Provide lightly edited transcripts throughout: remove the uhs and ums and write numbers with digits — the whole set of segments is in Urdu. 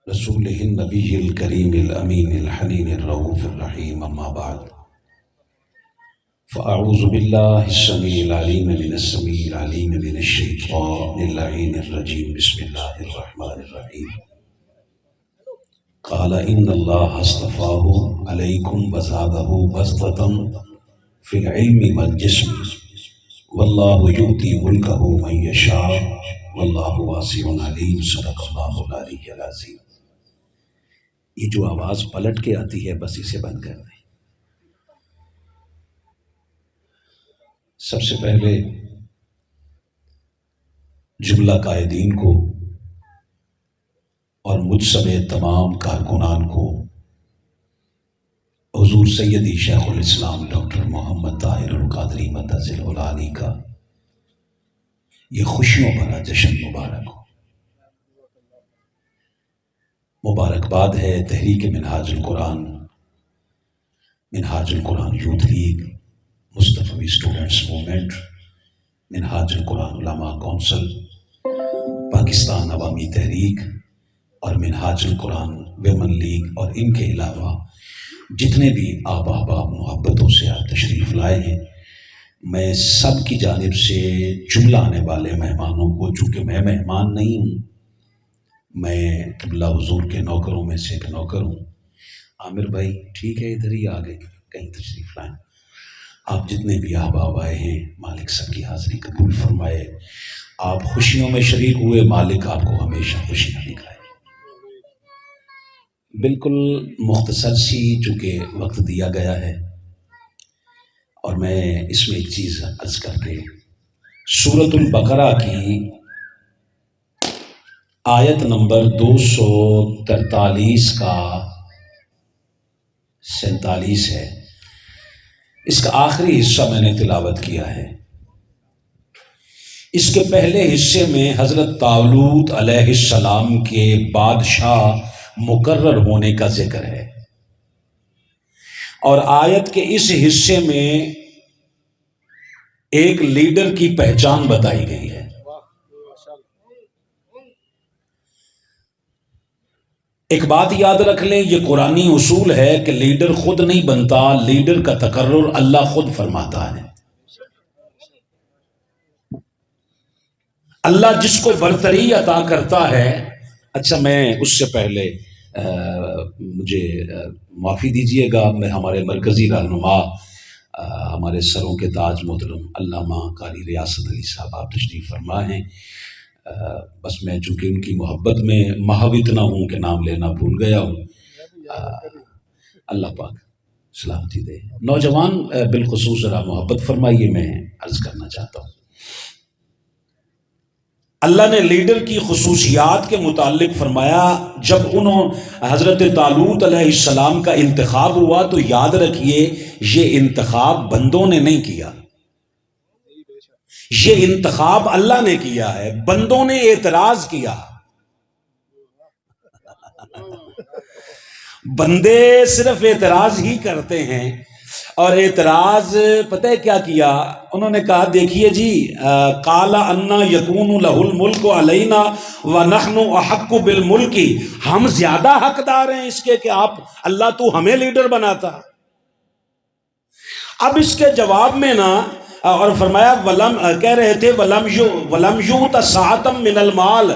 رسوله النبي الكريم الأمين الحنين الرؤوف الرحيم أما بعد فأعوذ بالله السميع العليم من السميع العليم من الشيطان اللعين الرجيم بسم الله الرحمن الرحيم قال إن الله اصطفاه عليكم وزاده بسطة في العلم والجسم والله يؤتي ملكه من يشاء والله واسع عليم صدق الله العلي العظيم۔ یہ جو آواز پلٹ کے آتی ہے بس اسے بند کر دیں۔ سب سے پہلے جملہ قائدین کو اور مجھ سمیت تمام کارکنان کو حضور سیدی شیخ الاسلام ڈاکٹر محمد طاہر القادری مدظل العالی کا یہ خوشیوں بھرا جشن مبارک ہو۔ مبارکباد ہے تحریک منہاج القرآن یوتھ لیگ، مصطفی اسٹوڈنٹس موومنٹ، منہاج القرآن علماء کونسل، پاکستان عوامی تحریک اور منہاج القرآن ویمن لیگ اور ان کے علاوہ جتنے بھی آبا احباب محبتوں سے آپ تشریف لائے ہیں، میں سب کی جانب سے جملہ آنے والے مہمانوں کو، چونکہ میں مہمان نہیں ہوں، میں قبلہ حضور کے نوکروں میں سے ایک نوکر ہوں۔ عامر بھائی ٹھیک ہے، ادھر ہی آگے کہیں تشریف لائیں۔ آپ جتنے بھی احباب آئے ہیں، مالک سب کی حاضری قبول فرمائے۔ آپ خوشیوں میں شریک ہوئے، مالک آپ کو ہمیشہ خوشیاں دکھائے۔ بالکل مختصر سی چونکہ وقت دیا گیا ہے، اور میں اس میں ایک چیز عرض کر کے سورۃ البقرہ کی آیت نمبر 243 کا 47 ہے، اس کا آخری حصہ میں نے تلاوت کیا ہے۔ اس کے پہلے حصے میں حضرت طالوت علیہ السلام کے بادشاہ مقرر ہونے کا ذکر ہے، اور آیت کے اس حصے میں ایک لیڈر کی پہچان بتائی گئی ہے۔ ایک بات یاد رکھ لیں، یہ قرآنی اصول ہے کہ لیڈر خود نہیں بنتا، لیڈر کا تقرر اللہ خود فرماتا ہے۔ اللہ جس کو برتری عطا کرتا ہے۔ اچھا، میں اس سے پہلے مجھے معافی دیجیے گا، میں ہمارے مرکزی رہنما ہمارے سروں کے تاج محترم علامہ قاری ریاست علی صاحب آپ تشریف فرما ہیں، بس میں چونکہ ان کی محبت میں محو اتنا ہوں کہ نام لینا بھول گیا ہوں۔ اللہ پاک سلامتی دے۔ نوجوان بالخصوص ذرا محبت فرمائیے، میں عرض کرنا چاہتا ہوں۔ اللہ نے لیڈر کی خصوصیات کے متعلق فرمایا، جب حضرت طالوت علیہ السلام کا انتخاب ہوا تو یاد رکھیے یہ انتخاب بندوں نے نہیں کیا، یہ انتخاب اللہ نے کیا ہے، بندوں نے اعتراض کیا۔ بندے صرف اعتراض ہی کرتے ہیں، اور اعتراض پتہ ہے کیا کیا انہوں نے؟ کہا دیکھیے جی، قال انا یکون لہ الملک علینا ونحن احق بالملک، ہم زیادہ حقدار ہیں اس کے کہ آپ اللہ تو ہمیں لیڈر بناتا۔ اب اس کے جواب میں نا اور فرمایا کہہ رہے تھے ولم یؤت سعۃ من المال،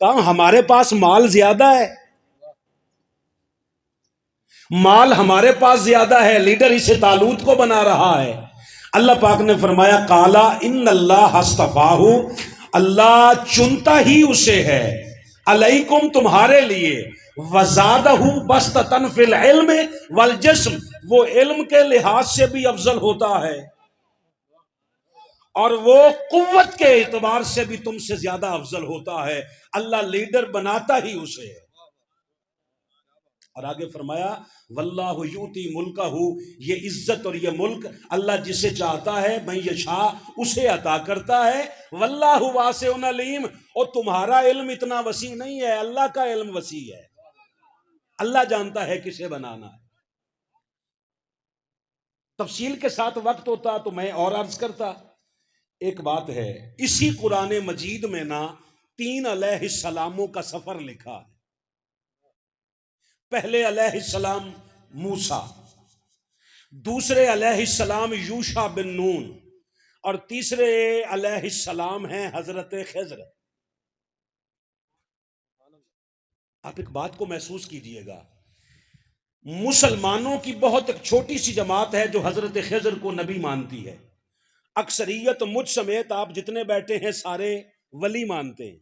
کہا ہمارے پاس مال زیادہ ہے، مال ہمارے پاس زیادہ ہے، لیڈر اسے طالوت کو بنا رہا ہے۔ اللہ پاک نے فرمایا قال ان اللہ اصطفاہ، اللہ چنتا ہی اسے ہے، علیکم تمہارے لیے، وزادہ بسطۃ فی العلم والجسم، وہ علم کے لحاظ سے بھی افضل ہوتا ہے اور وہ قوت کے اعتبار سے بھی تم سے زیادہ افضل ہوتا ہے۔ اللہ لیڈر بناتا ہی اسے ہے۔ اور آگے فرمایا واللہ یؤتی ملکہ، یہ عزت اور یہ ملک اللہ جسے چاہتا ہے من یشاء اسے عطا کرتا ہے، واللہ واسع علیم، اور تمہارا علم اتنا وسیع نہیں ہے، اللہ کا علم وسیع ہے، اللہ جانتا ہے کسے بنانا ہے۔ تفصیل کے ساتھ وقت ہوتا تو میں اور عرض کرتا۔ ایک بات ہے، اسی قرآن مجید میں نا 3 علیہ السلاموں کا سفر لکھا ہے۔ پہلے علیہ السلام موسیٰ، دوسرے علیہ السلام یوشع بن نون، اور تیسرے علیہ السلام ہیں حضرت خضر۔ آپ ایک بات کو محسوس کیجئے گا، مسلمانوں کی بہت ایک چھوٹی سی جماعت ہے جو حضرت خضر کو نبی مانتی ہے، اکثریت مجھ سمیت آپ جتنے بیٹھے ہیں سارے ولی مانتے ہیں،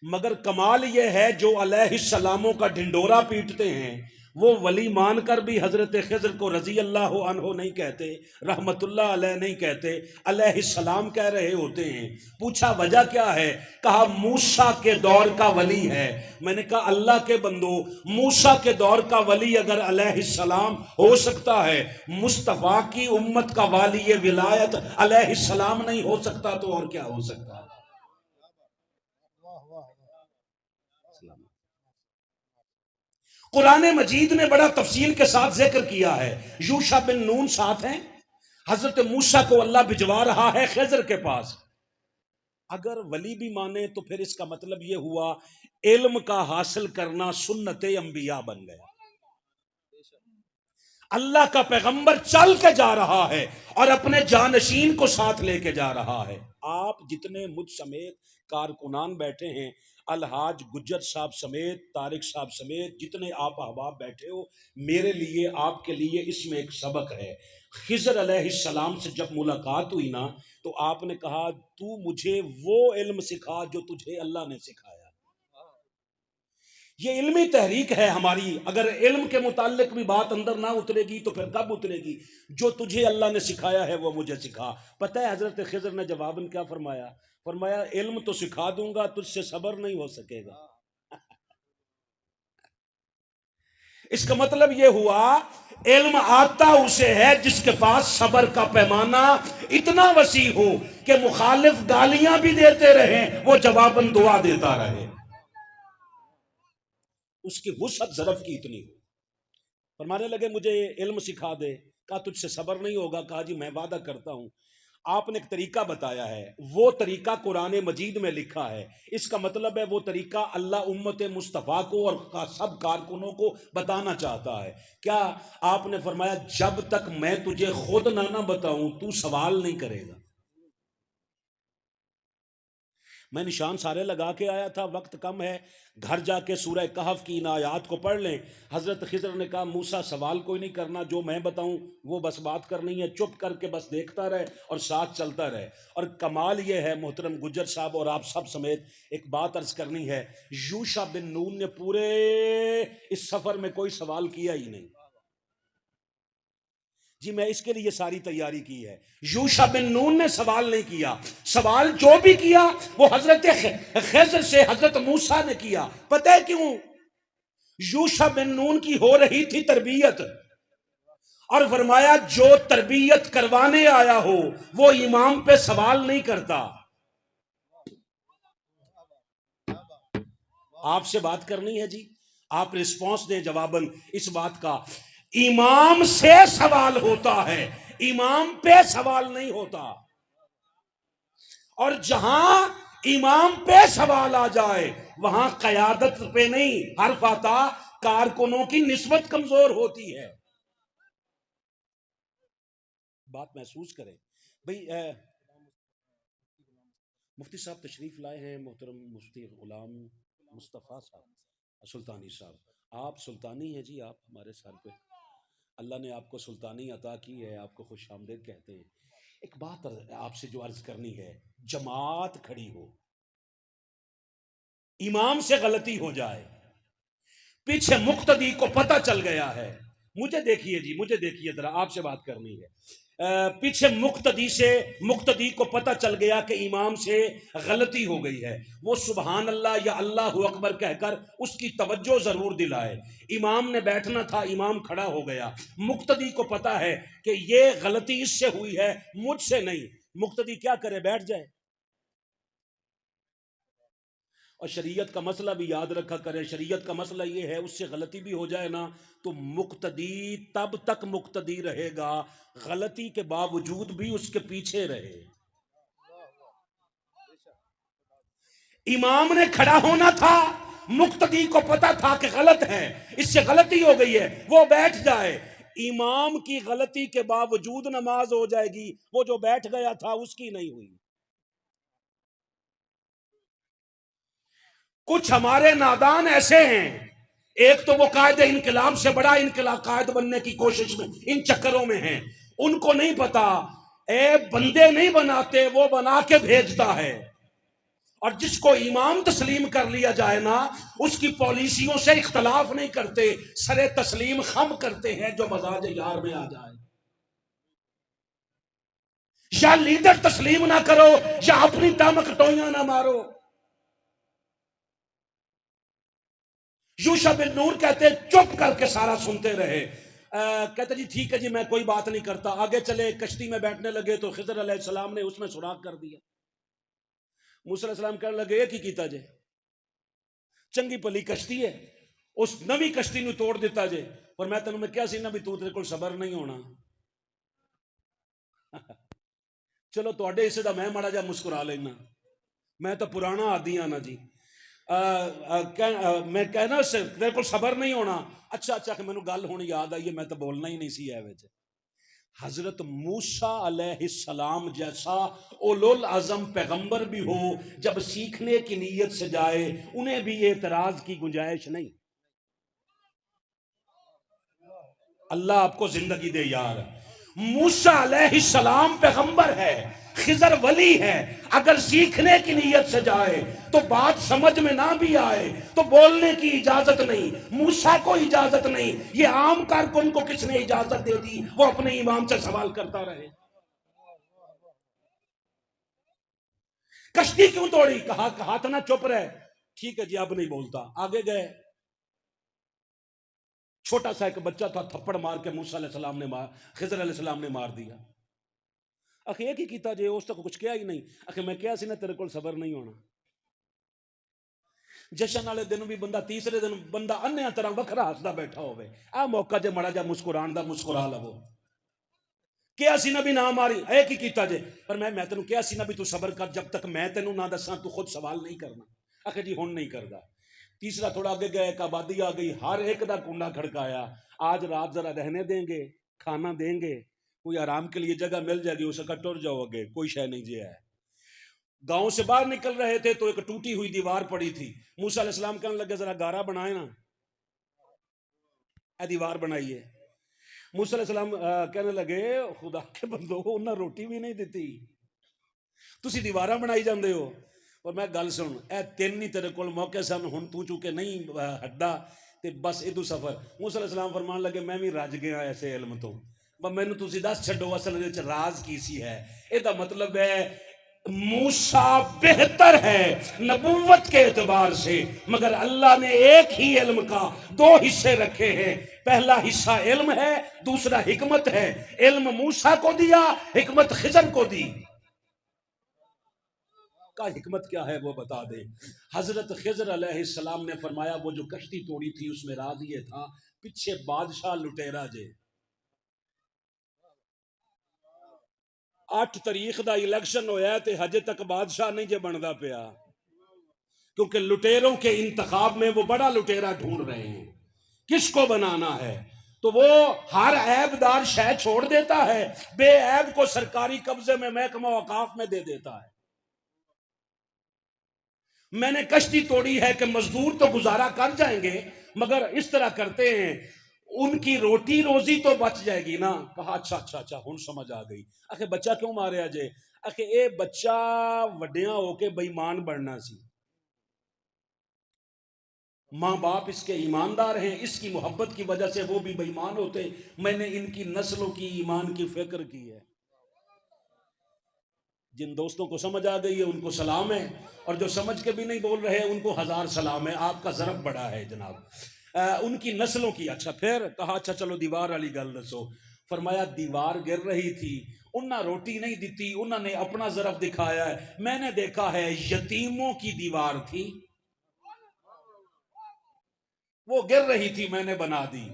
مگر کمال یہ ہے جو علیہ السلاموں کا ڈھنڈورا پیٹتے ہیں وہ ولی مان کر بھی حضرت خضر کو رضی اللہ عنہ نہیں کہتے، رحمت اللہ علیہ نہیں کہتے، علیہ السلام کہہ رہے ہوتے ہیں۔ پوچھا وجہ کیا ہے؟ کہا موسیٰ کے دور کا ولی ہے۔ میں نے کہا اللہ کے بندو، موسیٰ کے دور کا ولی اگر علیہ السلام ہو سکتا ہے، مصطفیٰ کی امت کا والی ولایت علیہ السلام نہیں ہو سکتا تو اور کیا ہو سکتا ہے؟ قرآن مجید نے بڑا تفصیل کے ساتھ ذکر کیا ہے۔ یوشع بن نون ساتھ ہیں، حضرت موسیٰ کو اللہ بھجوا رہا ہے خضر کے پاس۔ اگر ولی بھی مانے تو پھر اس کا مطلب یہ ہوا علم کا حاصل کرنا سنت انبیاء بن گیا۔ اللہ کا پیغمبر چل کے جا رہا ہے اور اپنے جانشین کو ساتھ لے کے جا رہا ہے۔ آپ جتنے مجھ سمیت کارکنان بیٹھے ہیں، الحاج گجر صاحب سمیت، طارق صاحب سمیت جتنے آپ احباب بیٹھے ہو، میرے لیے آپ کے لیے اس میں ایک سبق ہے۔ خضر علیہ السلام سے جب ملاقات ہوئی نا تو آپ نے کہا تو مجھے وہ علم سکھا جو تجھے اللہ نے سکھایا۔ یہ علمی تحریک ہے ہماری۔ اگر علم کے متعلق بھی بات اندر نہ اترے گی تو پھر کب اترے گی؟ جو تجھے اللہ نے سکھایا ہے وہ مجھے سکھا۔ پتہ ہے حضرت خضر نے جواباً کیا فرمایا؟ فرمایا علم تو سکھا دوں گا، تجھ سے صبر نہیں ہو سکے گا۔ اس کا مطلب یہ ہوا علم آتا اسے ہے جس کے پاس صبر کا پیمانہ اتنا وسیع ہو کہ مخالف گالیاں بھی دیتے رہیں وہ جواباً دعا دیتا رہے، اس کی وسعت ظرف کی اتنی ہو۔ فرمانے لگے مجھے علم سکھا دے۔ کہا تجھ سے صبر نہیں ہوگا؟ کہا جی میں وعدہ کرتا ہوں۔ آپ نے ایک طریقہ بتایا ہے، وہ طریقہ قرآن مجید میں لکھا ہے، اس کا مطلب ہے وہ طریقہ اللہ امت مصطفیٰ کو اور سب کارکنوں کو بتانا چاہتا ہے۔ کیا؟ آپ نے فرمایا جب تک میں تجھے خود نہ بتاؤں تو سوال نہیں کرے گا۔ میں نشان سارے لگا کے آیا تھا، وقت کم ہے، گھر جا کے سورہ کہف کی ان آیات کو پڑھ لیں۔ حضرت خضر نے کہا موسیٰ سوال کوئی نہیں کرنا، جو میں بتاؤں وہ بس بات کرنی ہے، چپ کر کے بس دیکھتا رہے اور ساتھ چلتا رہے۔ اور کمال یہ ہے محترم گجر صاحب اور آپ سب سمیت ایک بات عرض کرنی ہے، یوشع بن نون نے پورے اس سفر میں کوئی سوال کیا ہی نہیں۔ جی میں اس کے لیے ساری تیاری کی ہے۔ یوشع بن نون نے سوال نہیں کیا، سوال جو بھی کیا وہ حضرت خضر سے حضرت موسیٰ نے کیا۔ پتہ ہے کیوں؟ یوشع بن نون کی ہو رہی تھی تربیت، اور فرمایا جو تربیت کروانے آیا ہو وہ امام پہ سوال نہیں کرتا۔ آپ سے بات کرنی ہے جی، آپ رسپانس دیں جواباً اس بات کا۔ امام سے سوال ہوتا ہے، امام پہ سوال نہیں ہوتا۔ اور جہاں امام پہ سوال آ جائے وہاں قیادت پہ نہیں حرف آتا، کارکنوں کی نسبت کمزور ہوتی ہے۔ بات محسوس کریں بھئی۔ مفتی صاحب تشریف لائے ہیں، محترم مفتی غلام مصطفیٰ صاحب سلطانی صاحب۔ آپ سلطانی ہیں جی، آپ ہمارے سر پہ، اللہ نے آپ کو سلطانی عطا کی ہے، آپ کو خوش آمدید کہتے ہیں۔ ایک بات آپ سے جو عرض کرنی ہے، جماعت کھڑی ہو، امام سے غلطی ہو جائے، پیچھے مقتدی کو پتہ چل گیا ہے، مجھے دیکھیے جی، مجھے دیکھیے ذرا، آپ سے بات کرنی ہے۔ پیچھے مقتدی کو پتہ چل گیا کہ امام سے غلطی ہو گئی ہے، وہ سبحان اللہ یا اللہ اکبر کہہ کر اس کی توجہ ضرور دلائے۔ امام نے بیٹھنا تھا، امام کھڑا ہو گیا، مقتدی کو پتہ ہے کہ یہ غلطی اس سے ہوئی ہے مجھ سے نہیں، مقتدی کیا کرے؟ بیٹھ جائے۔ اور شریعت کا مسئلہ بھی یاد رکھا کرے، شریعت کا مسئلہ یہ ہے اس سے غلطی بھی ہو جائے نا تو مقتدی تب تک مقتدی رہے گا غلطی کے باوجود بھی اس کے پیچھے رہے۔ امام نے کھڑا ہونا تھا، مقتدی کو پتا تھا کہ غلط ہے، اس سے غلطی ہو گئی ہے، وہ بیٹھ جائے، امام کی غلطی کے باوجود نماز ہو جائے گی، وہ جو بیٹھ گیا تھا اس کی نہیں ہوئی۔ کچھ ہمارے نادان ایسے ہیں، ایک تو وہ قائد انقلاب سے بڑا انقلاب قائد بننے کی کوشش میں ان چکروں میں ہیں، ان کو نہیں پتا اے بندے نہیں بناتے، وہ بنا کے بھیجتا ہے، اور جس کو امام تسلیم کر لیا جائے نا، اس کی پالیسیوں سے اختلاف نہیں کرتے، سرے تسلیم خم کرتے ہیں جو مزاج یار میں آ جائے۔ یا لیڈر تسلیم نہ کرو یا اپنی ٹامکٹوئیاں نہ مارو۔ یوشع بن نون کہتے چپ کر کے سارا سنتے رہے، کہتے جی ٹھیک ہے جی میں کوئی بات نہیں کرتا، آگے چلے کشتی میں بیٹھنے لگے تو خضر علیہ السلام نے اس میں سوراخ کر دیا۔ موسیٰ علیہ السلام کہنے لگے ایک ہی کیتا جے، چنگی پلی کشتی ہے، اس نوی کشتی نو توڑ دیتا جے، پر میں تینوں میں کیا سی نا بھی تو تیرے کول صبر نہیں ہونا۔ چلو تواڈے حصے دا میں ماڑا جا مسکرا لینا، میں تو پرانا آدی ہاں نا جی، میں کہنا سے تیرے کو صبر نہیں ہونا، اچھا کہ مینوں گل ہونی یاد آئی ہے، میں تو بولنا ہی نہیں سی ہے وچ۔ حضرت موسیٰ علیہ السلام جیسا اولو العزم پیغمبر بھی ہو، جب سیکھنے کی نیت سے جائے انہیں بھی اعتراض کی گنجائش نہیں۔ اللہ آپ کو زندگی دے یار۔ موسیٰ علیہ السلام پیغمبر ہے، خضر ولی ہے، اگر سیکھنے کی نیت سے جائے تو بات سمجھ میں نہ بھی آئے تو بولنے کی اجازت نہیں، موسیٰ کو اجازت نہیں، یہ عام کارکن کو کس نے اجازت دے دی وہ اپنے امام سے سوال کرتا رہے؟ کشتی کیوں توڑی؟ کہا تھا نا چپ رہے، ٹھیک ہے جی اب نہیں بولتا، آگے گئے، چھوٹا سا ایک بچہ تھا، تھپڑ مار کے موسیٰ علیہ السلام نے خضر علیہ السلام نے مار دیا۔ اکھے ایک ہی کیتا جے، اس تک کچھ کیا ہی نہیں، اکھے میں کیا سی نا تیرے کول صبر نہیں ہونا۔ جشن والے دن بھی بندہ تیسرے دن بندہ انہیا طرح وکھرا ہسدا بیٹھا ہوئے، آ موقع جے مڑا جا مسکران دا مسکرا لو۔ کیا سی نہ بھی نہ ماری، ایک ہی کیتا جے، پر میں تینوں کیا سی نہ بھی تو صبر کر، جب تک میں تینوں نہ دساں تو خود سوال نہیں کرنا۔ اکھے جی ہن نہیں کردا۔ تیسرا تھوڑا آگے گئے، ایک آبادی آ گئی، ہر ایک دا کنڈا کھڑکایا، آج رات ذرا رہنے دیں گے، کھانا دیں گے، کوئی آرام کے لیے جگہ مل جائے گی، اسے کہا ٹر جاؤ اگے، کوئی شے نہیں جی ہے۔ گاؤں سے باہر نکل رہے تھے تو ایک ٹوٹی ہوئی دیوار پڑی تھی، موسیٰ علیہ السلام کہنے لگے ذرا گارا بنائے نا، اے دیوار بنائیے۔ موسیٰ علیہ السلام کہنے لگے خدا کے بندو انہاں روٹی بھی نہیں دیتی، تسی دیواراں بنائی جاندے ہو۔ اور میں گل سن، اے تین نہیں تیرے کول موقع سن، ہن تو چونکہ نہیں ہڈا تے بس ادو سفر۔ موسیٰ علیہ السلام فرمان لگے میں بھی رج گیا ایسے علم تو، مینوں تسی دس چھڈو اصل وچ راز کی سی ہے۔ اے دا مطلب ہے موسیٰ بہتر ہے نبوت کے اعتبار سے، مگر اللہ نے ایک ہی علم کا دو حصے رکھے ہیں، پہلا حصہ علم ہے، دوسرا حکمت ہے۔ علم موسیٰ کو دیا، حکمت خضر کو دی۔ کا حکمت کیا ہے وہ بتا دیں۔ حضرت خضر علیہ السلام نے فرمایا وہ جو کشتی توڑی تھی اس میں راز یہ تھا، پیچھے بادشاہ لٹیرا جے، 8 تاریخ دا الیکشن ہویا ہے تے ہجے تک بادشاہ نہیں جے بندا پیا، کیونکہ لٹیروں کے انتخاب میں وہ بڑا لٹیرا ڈھونڈ رہے ہیں، کس کو بنانا ہے، تو وہ ہر عیب دار شے چھوڑ دیتا ہے، بے عیب کو سرکاری قبضے میں محکمہ اوقاف میں دے دیتا ہے۔ میں نے کشتی توڑی ہے کہ مزدور تو گزارا کر جائیں گے، مگر اس طرح کرتے ہیں ان کی روٹی روزی تو بچ جائے گی نا۔ کہا اچھا ہن سمجھ آ گئی۔ اکھے بچہ کیوں ماریا جے؟ اکھے اے بچہ وڈیاں ہو کے بے ایمان بننا سی، ماں باپ اس کے ایماندار ہیں، اس کی محبت کی وجہ سے وہ بھی بے ایمان ہوتے، میں نے ان کی نسلوں کی ایمان کی فکر کی ہے۔ جن دوستوں کو سمجھ آ گئی ہے ان کو سلام ہے، اور جو سمجھ کے بھی نہیں بول رہے ان کو ہزار سلام ہے، آپ کا ضرب بڑا ہے جناب۔ ان کی نسلوں کی۔ اچھا پھر کہا اچھا چلو دیوار والی گل دسو۔ فرمایا دیوار گر رہی تھی، انہاں روٹی نہیں دیتی، انہوں نے اپنا ضرب دکھایا ہے، میں نے دیکھا ہے یتیموں کی دیوار تھی، وہ گر رہی تھی میں نے بنا دی۔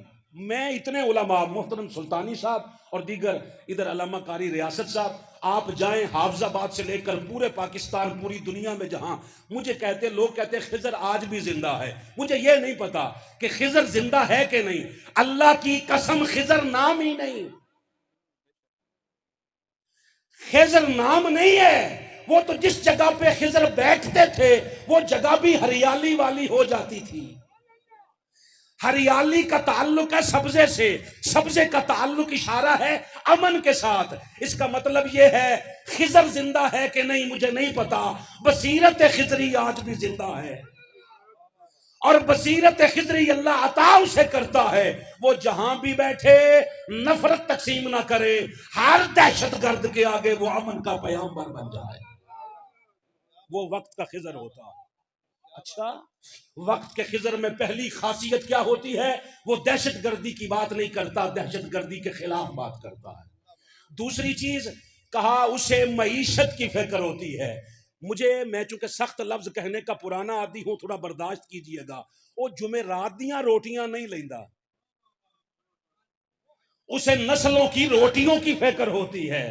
میں اتنے علماء محترم سلطانی صاحب اور دیگر ادھر علامہ قاری ریاست صاحب آپ جائیں حافظ آباد سے لے کر پورے پاکستان، پوری دنیا میں جہاں مجھے لوگ کہتے ہیں خضر آج بھی زندہ ہے، مجھے یہ نہیں پتا کہ خضر زندہ ہے کہ نہیں۔ اللہ کی قسم خضر نام ہی نہیں، خضر نام نہیں ہے۔ وہ تو جس جگہ پہ خضر بیٹھتے تھے وہ جگہ بھی ہریالی والی ہو جاتی تھی۔ ہریالی کا تعلق ہے سبزے سے، سبزے کا تعلق اشارہ ہے امن کے ساتھ۔ اس کا مطلب یہ ہے خضر زندہ ہے کہ نہیں مجھے نہیں پتا، بصیرت خضری آج بھی زندہ ہے، اور بصیرت خضری اللہ عطا اسے کرتا ہے، وہ جہاں بھی بیٹھے نفرت تقسیم نہ کرے، ہر دہشت گرد کے آگے وہ امن کا پیامبر بن جائے، وہ وقت کا خضر ہوتا ہے۔ اچھا، وقت کے خضر میں پہلی خاصیت کیا ہوتی ہے؟ وہ دہشت گردی کی بات نہیں کرتا، دہشت گردی کے خلاف بات کرتا ہے۔ دوسری چیز کہا اسے معیشت کی فکر ہوتی ہے۔ میں چونکہ سخت لفظ کہنے کا پرانا عادی ہوں، تھوڑا برداشت کیجئے گا۔ وہ جمعرات دیاں روٹیاں نہیں لیندا، اسے نسلوں کی روٹیوں کی فکر ہوتی ہے۔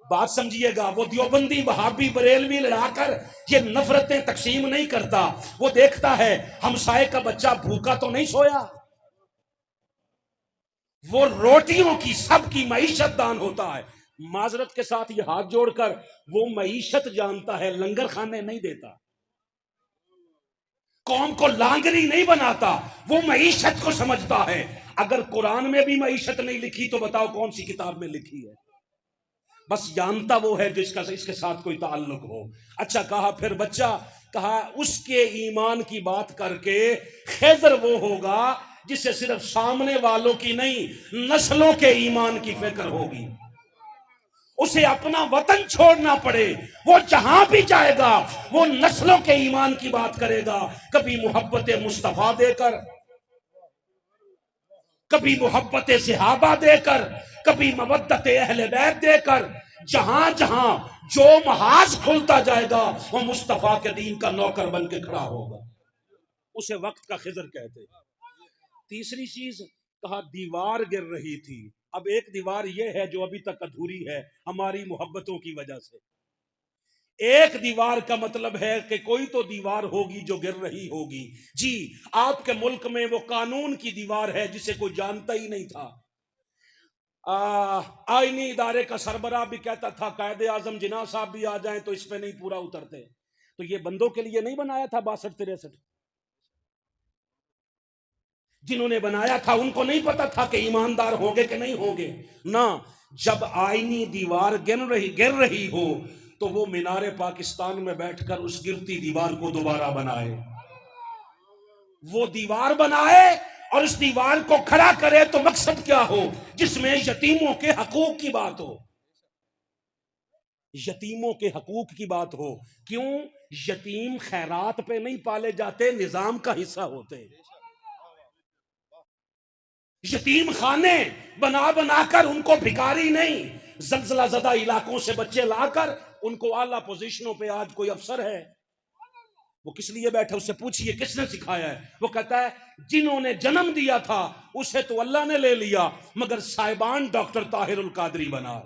بات سمجھیے گا، وہ دیوبندی وہابی بریلوی لڑا کر یہ نفرتیں تقسیم نہیں کرتا، وہ دیکھتا ہے ہمسائے کا بچہ بھوکا تو نہیں سویا، وہ روٹیوں کی سب کی معیشت دان ہوتا ہے۔ معذرت کے ساتھ یہ ہاتھ جوڑ کر وہ معیشت جانتا ہے، لنگر خانے نہیں دیتا، قوم کو لانگری نہیں بناتا، وہ معیشت کو سمجھتا ہے۔ اگر قرآن میں بھی معیشت نہیں لکھی تو بتاؤ کون سی کتاب میں لکھی ہے؟ بس جانتا وہ ہے جس کا اس کے ساتھ کوئی تعلق ہو۔ اچھا، کہا پھر بچہ، کہا اس کے ایمان کی بات کر کے خضر وہ ہوگا جسے صرف سامنے والوں کی نہیں نسلوں کے ایمان کی فکر ہوگی، اسے اپنا وطن چھوڑنا پڑے، وہ جہاں بھی جائے گا وہ نسلوں کے ایمان کی بات کرے گا، کبھی محبت مصطفیٰ دے کر، کبھی محبت صحابہ دے کر، کبھی مودت اہل بیت دے کر، جہاں جہاں جو محاذ کھلتا جائے گا وہ مصطفیٰ کے دین کا نوکر بن کے کھڑا ہوگا، اسے وقت کا خضر کہتے ہیں۔ تیسری چیز کہا دیوار گر رہی تھی۔ اب ایک دیوار یہ ہے جو ابھی تک ادھوری ہے ہماری محبتوں کی وجہ سے، ایک دیوار کا مطلب ہے کہ کوئی تو دیوار ہوگی جو گر رہی ہوگی۔ جی، آپ کے ملک میں وہ قانون کی دیوار ہے جسے کوئی جانتا ہی نہیں تھا۔ آئینی ادارے کا سربراہ بھی کہتا تھا قائد اعظم جناح صاحب بھی آ جائیں تو اس پہ نہیں پورا اترتے، تو یہ بندوں کے لیے نہیں بنایا تھا 62-63؟ جنہوں نے بنایا تھا ان کو نہیں پتا تھا کہ ایماندار ہوں گے کہ نہیں ہوں گے؟ نہ، جب آئینی دیوار گر رہی ہو تو وہ مینار پاکستان میں بیٹھ کر اس گرتی دیوار کو دوبارہ بنائے، وہ دیوار بنائے اور اس دیوار کو کھڑا کرے تو مقصد کیا ہو؟ جس میں یتیموں کے حقوق کی بات ہو، یتیموں کے حقوق کی بات ہو۔ کیوں؟ یتیم خیرات پہ نہیں پالے جاتے، نظام کا حصہ ہوتے۔ یتیم خانے بنا بنا کر ان کو بھکاری نہیں، زلزلہ زدہ علاقوں سے بچے لا کر ان کو اعلیٰ پوزیشنوں پہ آج کوئی افسر ہے، وہ کس لیے بیٹھا؟ اس سے پوچھئے کس نے سکھایا ہے؟ وہ کہتا ہے جنہوں نے جنم دیا تھا اسے تو اللہ نے لے لیا، مگر صاحبان ڈاکٹر طاہر القادری بنا،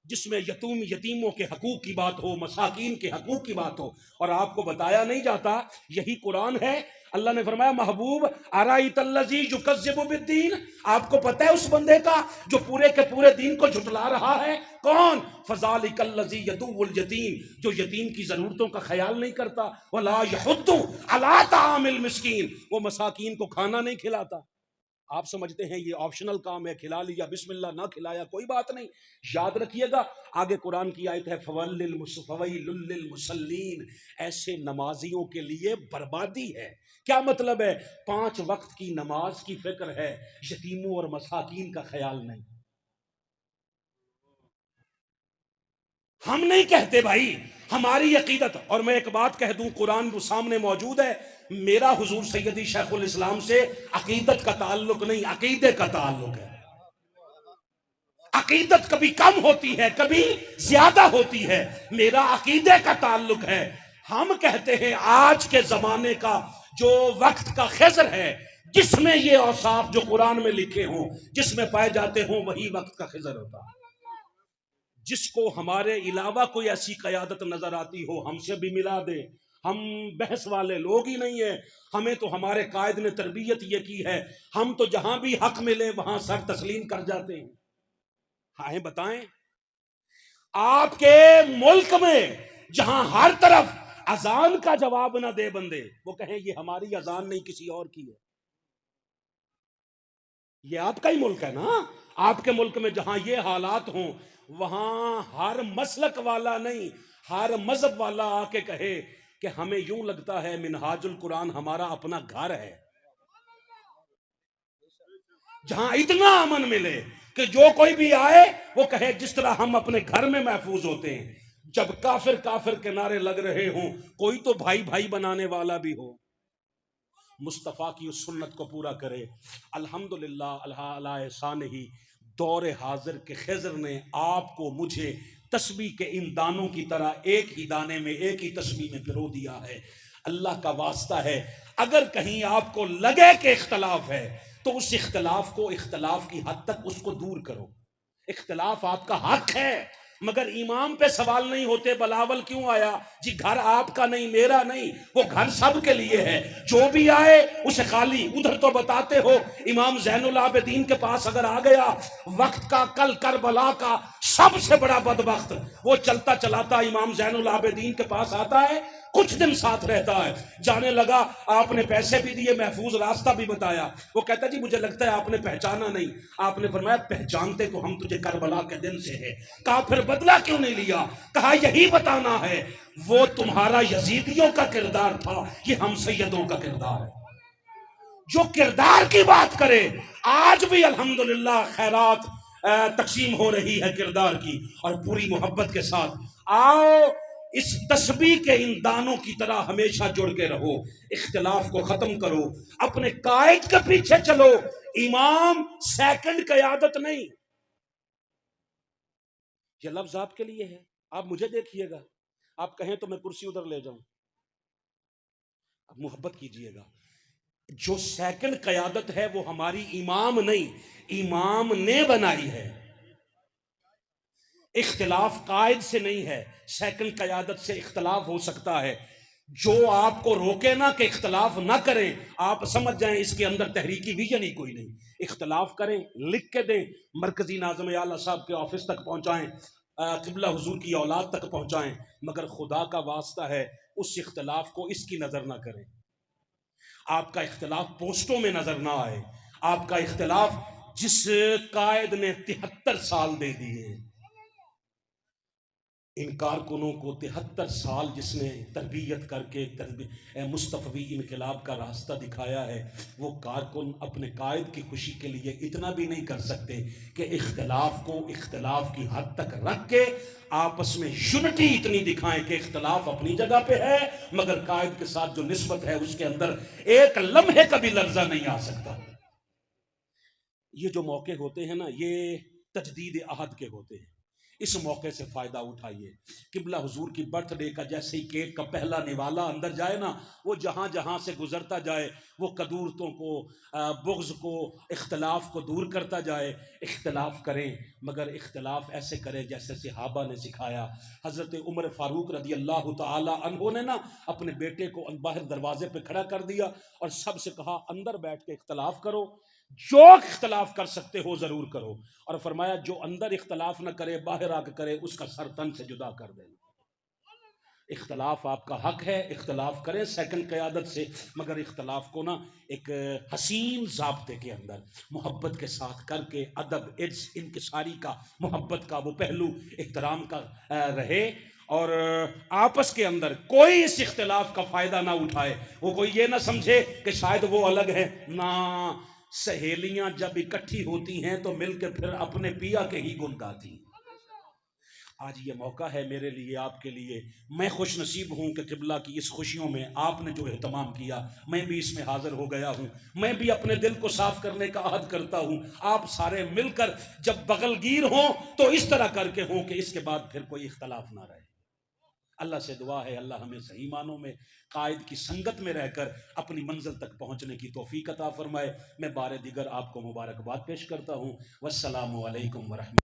جس میں یتیموں کے حقوق کی بات ہو، مساکین کے حقوق کی بات ہو۔ اور آپ کو بتایا نہیں جاتا، یہی قرآن ہے۔ اللہ نے فرمایا محبوب ارائیت الذی یکذب بالدین، آپ کو پتہ ہے اس بندے کا جو پورے کے پورے دین کو جھٹلا رہا ہے؟ کون؟ فذالک الذی یدعو الیتیم، جو یتیم کی ضرورتوں کا خیال نہیں کرتا، ولا یحض علی طعام المسکین، وہ مساکین کو کھانا نہیں کھلاتا۔ آپ سمجھتے ہیں یہ آپشنل کام ہے، کھلا لیا بسم اللہ، نہ کھلایا کوئی بات نہیں۔ یاد رکھیے گا آگے قرآن کی آیت ہے فویل للمصلین، ایسے نمازیوں کے لیے بربادی ہے۔ کیا مطلب ہے؟ 5 وقت کی نماز کی فکر ہے، یتیموں اور مساکین کا خیال نہیں۔ ہم نہیں کہتے بھائی، ہماری عقیدت، اور میں ایک بات کہہ دوں، قرآن سامنے موجود ہے، میرا حضور سیدی شیخ الاسلام سے عقیدت کا تعلق نہیں، عقیدے کا تعلق ہے۔ عقیدت کبھی کم ہوتی ہے، کبھی زیادہ ہوتی ہے، میرا عقیدے کا تعلق ہے۔ ہم کہتے ہیں آج کے زمانے کا جو وقت کا خضر ہے، جس میں یہ اوصاف جو قرآن میں لکھے ہوں، جس میں پائے جاتے ہوں، وہی وقت کا خضر ہوتا ہے۔ جس کو ہمارے علاوہ کوئی ایسی قیادت نظر آتی ہو، ہم سے بھی ملا دے، ہم بحث والے لوگ ہی نہیں ہیں۔ ہمیں تو ہمارے قائد نے تربیت یہ کی ہے، ہم تو جہاں بھی حق ملے وہاں سر تسلیم کر جاتے ہیں۔ ہاں بتائیں، آپ کے ملک میں جہاں ہر طرف اذان کا جواب نہ دے بندے، وہ کہیں یہ ہماری اذان نہیں کسی اور کی ہے۔ یہ آپ کا ہی ملک ہے نا۔ آپ کے ملک میں جہاں یہ حالات ہوں، وہاں ہر مسلک والا نہیں، ہر مذہب والا آ کے کہے کہ ہمیں یوں لگتا ہے منہاج القرآن ہمارا اپنا گھر ہے، جہاں اتنا امن ملے کہ جو کوئی بھی آئے وہ کہے جس طرح ہم اپنے گھر میں محفوظ ہوتے ہیں۔ جب کافر کافر کے نعرے لگ رہے ہوں، کوئی تو بھائی بھائی بنانے والا بھی ہو، مصطفیٰ کی اس سنت کو پورا کرے۔ الحمدللہ اللہ احسان ہی دور حاضر کے خضر نے آپ کو مجھے تسبیح کے ان دانوں کی طرح ایک ہی دانے میں، ایک ہی تسبیح میں پرو دیا ہے۔ اللہ کا واسطہ ہے، اگر کہیں آپ کو لگے کہ اختلاف ہے تو اس اختلاف کو اختلاف کی حد تک اس کو دور کرو۔ اختلاف آپ کا حق ہے، مگر امام پہ سوال نہیں ہوتے بلاول کیوں آیا؟ جی گھر آپ کا نہیں، میرا نہیں، وہ گھر سب کے لیے ہے، جو بھی آئے اسے خالی۔ ادھر تو بتاتے ہو امام زین العابدین کے پاس اگر آ گیا وقت کا، کل کربلا کا سب سے بڑا بدبخت، وہ چلتا چلاتا امام زین العابدین کے پاس آتا ہے، کچھ دن ساتھ رہتا ہے، جانے لگا، آپ نے پیسے بھی دیے، محفوظ راستہ بھی بتایا، وہ کہتا جی مجھے لگتا ہے آپ نے پہچانا نہیں۔ آپ نے فرمایا پہچانتے تو ہم تجھے کربلا کے دن سے ہے۔ کہا پھر بدلہ کیوں نہیں لیا؟ کہا یہی بتانا ہے، وہ تمہارا یزیدیوں کا کردار تھا، یہ ہم سیدوں کا کردار ہے۔ جو کردار کی بات کرے، آج بھی الحمدللہ خیرات تقسیم ہو رہی ہے کردار کی، اور پوری محبت کے ساتھ آؤ اس تسبیح کے ان دانوں کی طرح ہمیشہ جڑ کے رہو، اختلاف کو ختم کرو، اپنے قائد کے پیچھے چلو۔ امام سیکنڈ قیادت نہیں، یہ لفظ آپ کے لیے ہے، آپ مجھے دیکھیے گا، آپ کہیں تو میں کرسی ادھر لے جاؤں، آپ محبت کیجئے گا۔ جو سیکنڈ قیادت ہے وہ ہماری امام نہیں، امام نے بنائی ہے۔ اختلاف قائد سے نہیں ہے، سیکنڈ قیادت سے اختلاف ہو سکتا ہے۔ جو آپ کو روکے نا کہ اختلاف نہ کریں، آپ سمجھ جائیں اس کے اندر تحریکی ویژن ہی کوئی نہیں۔ اختلاف کریں، لکھ کے دیں، مرکزی ناظم اعلیٰ صاحب کے آفس تک پہنچائیں، قبلہ حضور کی اولاد تک پہنچائیں، مگر خدا کا واسطہ ہے اس اختلاف کو اس کی نظر نہ کریں۔ آپ کا اختلاف پوسٹوں میں نظر نہ آئے۔ آپ کا اختلاف جس قائد نے 73 سال دے دیے، ان کارکنوں کو 73 سال جس نے تربیت کر کے مصطفی انقلاب کا راستہ دکھایا ہے، وہ کارکن اپنے قائد کی خوشی کے لیے اتنا بھی نہیں کر سکتے کہ اختلاف کو اختلاف کی حد تک رکھ کے آپس میں یونٹی اتنی دکھائیں کہ اختلاف اپنی جگہ پہ ہے، مگر قائد کے ساتھ جو نسبت ہے اس کے اندر ایک لمحے کا بھی لرزہ نہیں آ سکتا۔ یہ جو موقع ہوتے ہیں نا، یہ تجدید عہد کے ہوتے ہیں، اس موقع سے فائدہ اٹھائیے۔ قبلہ حضور کی برتھ ڈے کا جیسے ہی کیک کا پہلا نوالا اندر جائے نا، وہ جہاں جہاں سے گزرتا جائے وہ قدورتوں کو، بغض کو، اختلاف کو دور کرتا جائے۔ اختلاف کریں، مگر اختلاف ایسے کریں جیسے صحابہ نے سکھایا۔ حضرت عمر فاروق رضی اللہ تعالی عنہ نے نا اپنے بیٹے کو باہر دروازے پہ کھڑا کر دیا اور سب سے کہا اندر بیٹھ کے اختلاف کرو، جو اختلاف کر سکتے ہو ضرور کرو، اور فرمایا جو اندر اختلاف نہ کرے باہر آ کے کرے اس کا سر تن سے جدا کر دینا۔ اختلاف آپ کا حق ہے، اختلاف کریں سیکنڈ قیادت سے، مگر اختلاف کو نا ایک حسین ضابطے کے اندر محبت کے ساتھ کر کے، ادب، عز، انکساری کا، محبت کا وہ پہلو، احترام کا رہے، اور آپس کے اندر کوئی اس اختلاف کا فائدہ نہ اٹھائے۔ وہ کوئی یہ نہ سمجھے کہ شاید وہ الگ ہے، نہ، سہیلیاں جب اکٹھی ہوتی ہیں تو مل کے پھر اپنے پیا کے ہی گن گاتی ہیں۔ آج یہ موقع ہے میرے لیے، آپ کے لیے، میں خوش نصیب ہوں کہ قبلہ کی اس خوشیوں میں آپ نے جو اہتمام کیا میں بھی اس میں حاضر ہو گیا ہوں۔ میں بھی اپنے دل کو صاف کرنے کا عہد کرتا ہوں، آپ سارے مل کر جب بغل گیر ہوں تو اس طرح کر کے ہوں کہ اس کے بعد پھر کوئی اختلاف نہ رہے۔ اللہ سے دعا ہے اللہ ہمیں صحیح معنوں میں قائد کی سنگت میں رہ کر اپنی منزل تک پہنچنے کی توفیق عطا فرمائے۔ میں بار دیگر آپ کو مبارکباد پیش کرتا ہوں۔ والسلام علیکم ورحمۃ